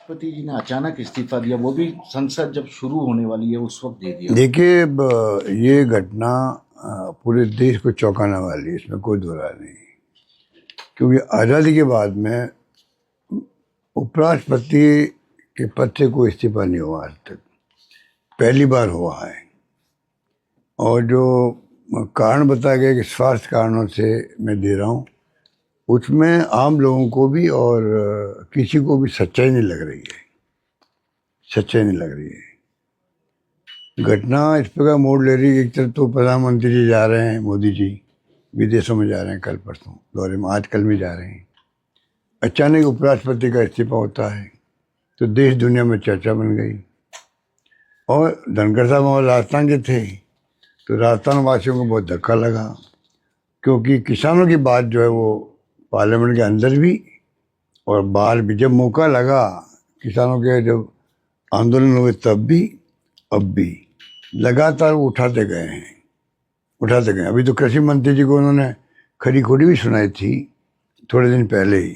राष्ट्रपति जी ने अचानक इस्तीफा दिया, वो भी संसद जब शुरू होने वाली है उस वक्त दे दिया। देखिए, ये घटना पूरे देश को चौंकाने वाली है, इसमें कोई दो राय नहीं। क्योंकि आज़ादी के बाद में उपराष्ट्रपति के पद से कोई इस्तीफा नहीं हुआ आज तक, पहली बार हुआ है। और जो कारण बताया गया कि स्वास्थ्य कारणों से मैं दे रहा हूँ, उसमें आम लोगों को भी और किसी को भी सच्चाई नहीं लग रही है, सच्चाई नहीं लग रही है। घटना इस प्रकार मोड़ ले रही है। एक तरफ तो प्रधानमंत्री जी जा रहे हैं, मोदी जी विदेशों में जा रहे हैं, कल परसों दौरे में, आज कल में जा रहे हैं। अचानक उपराष्ट्रपति का इस्तीफा होता है तो देश दुनिया में चर्चा बन गई। और धनखड़ साहब हमारे राजस्थान के थे, तो राजस्थान वासियों को बहुत धक्का लगा, क्योंकि किसानों की बात जो है वो पार्लियामेंट के अंदर भी और बाहर भी, जब मौका लगा किसानों के, जब आंदोलन हुए तब भी, अब भी लगातार वो उठाते गए हैं, उठाते गए। अभी तो कृषि मंत्री जी को उन्होंने खरी खोटी भी सुनाई थी थोड़े दिन पहले ही,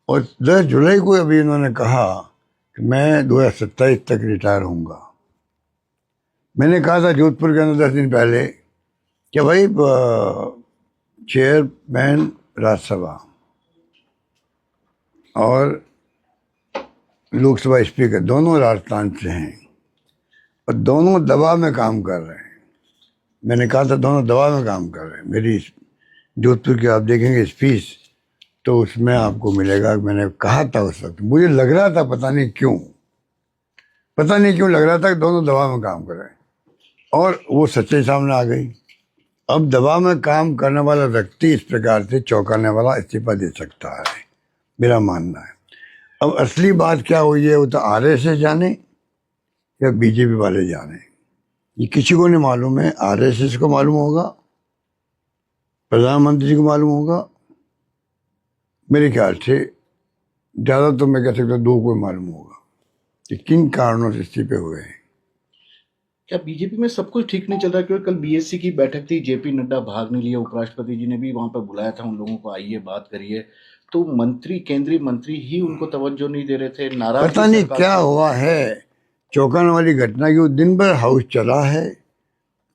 और 10 जुलाई को अभी उन्होंने कहा कि मैं 2027 तक रिटायर होऊंगा। मैंने कहा था जोधपुर के अंदर 10 दिन पहले कि भाई चेयरमैन राज्यसभा और लोकसभा स्पीकर दोनों राजस्थान से हैं और दोनों दबाव में काम कर रहे हैं। मैंने कहा था दोनों दबाव में काम कर रहे हैं। मेरी जोधपुर की आप देखेंगे स्पीच तो उसमें आपको मिलेगा। मैंने कहा था उस वक्त, मुझे लग रहा था, पता नहीं क्यों लग रहा था कि दोनों दबाव में काम कर रहे हैं, और वो सच्चाई सामने आ गई। अब दबाव में काम करने वाला व्यक्ति इस प्रकार से चौंकाने वाला इस्तीफा दे सकता है, मेरा मानना है। अब असली बात क्या हुई है वो तो आरएसएस जाने या बीजेपी वाले जाने, ये किसी को नहीं मालूम है। आरएसएस को मालूम होगा, प्रधानमंत्री जी को मालूम होगा, मेरे ख्याल से ज़्यादा तो मैं कह सकता हूँ 2 को मालूम होगा कि किन कारणों से इस्तीफे हुए हैं। क्या बीजेपी में सब कुछ ठीक नहीं चल रहा? क्योंकि कल बीएससी की बैठक थी, जेपी नड्डा भाग नहीं लिया, उपराष्ट्रपति जी ने भी वहां पर बुलाया था उन लोगों को, आइए बात करिए, तो मंत्री, केंद्रीय मंत्री ही उनको तवज्जो नहीं दे रहे थे, नाराज। पता नहीं क्या हुआ है। चौंकाने वाली घटना की, दिन भर हाउस चला है,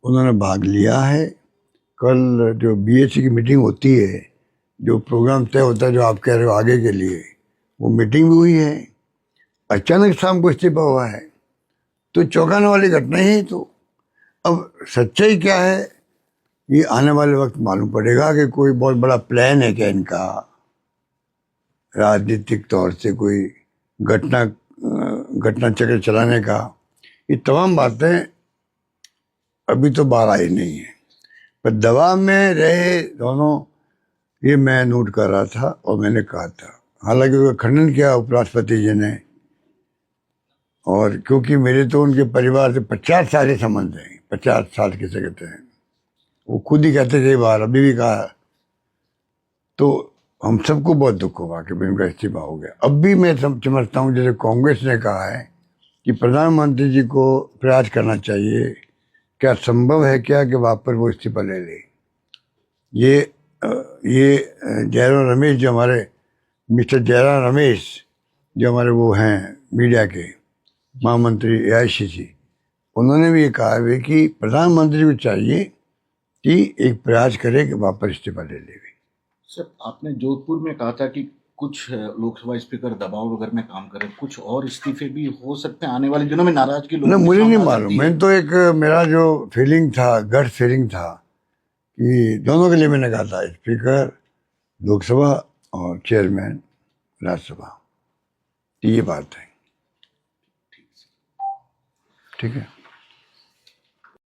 उन्होंने भाग लिया है। कल जो बीएससी की मीटिंग होती है, जो प्रोग्राम तय होता है जो आप कह रहे हो आगे के लिए, वो मीटिंग भी हुई है। अचानक शाम को इस्तीफा हुआ है तो चौंकाने वाली घटना ही। तो अब सच्चाई क्या है ये आने वाले वक्त मालूम पड़ेगा कि कोई बहुत बड़ा प्लान है क्या इनका, राजनीतिक तौर से कोई घटना चक्र चलाने का। ये तमाम बातें अभी तो बाहर आई नहीं है, पर दबाव में रहे दोनों, ये मैं नोट कर रहा था और मैंने कहा था। हालांकि उसका खंडन किया उपराष्ट्रपति जी ने, और क्योंकि मेरे तो उनके परिवार से 50 साल के संबंध हैं, 50 साल किसे कहते हैं, वो खुद ही कहते थे बाहर, अभी भी कहा। तो हम सबको बहुत दुख हुआ कि उनका इस्तीफा हो गया। अब भी मैं समझता हूँ, जैसे कांग्रेस ने कहा है कि प्रधानमंत्री जी को प्रयास करना चाहिए, क्या संभव है क्या कि वापस वो इस्तीफा ले ले। ये जयराम रमेश, जो हमारे मिस्टर जयराम रमेश, जो हमारे वो हैं मीडिया के महामंत्री एआईसीसी, उन्होंने भी ये कहा है कि प्रधानमंत्री को चाहिए कि एक प्रयास करे कि वापस इस्तीफा ले ले। सर, आपने जोधपुर में कहा था कि कुछ लोकसभा स्पीकर दबाव वगैरह में काम करें, कुछ और इस्तीफे भी हो सकते हैं आने वाले दिनों में, नाराजगी लोगों की। मुझे नहीं मालूम, मैं तो एक मेरा जो फीलिंग था, गट फीलिंग था कि दोनों के लिए मैंने कहा था, स्पीकर लोकसभा और चेयरमैन राज्यसभा, ये बात है। ठीक है।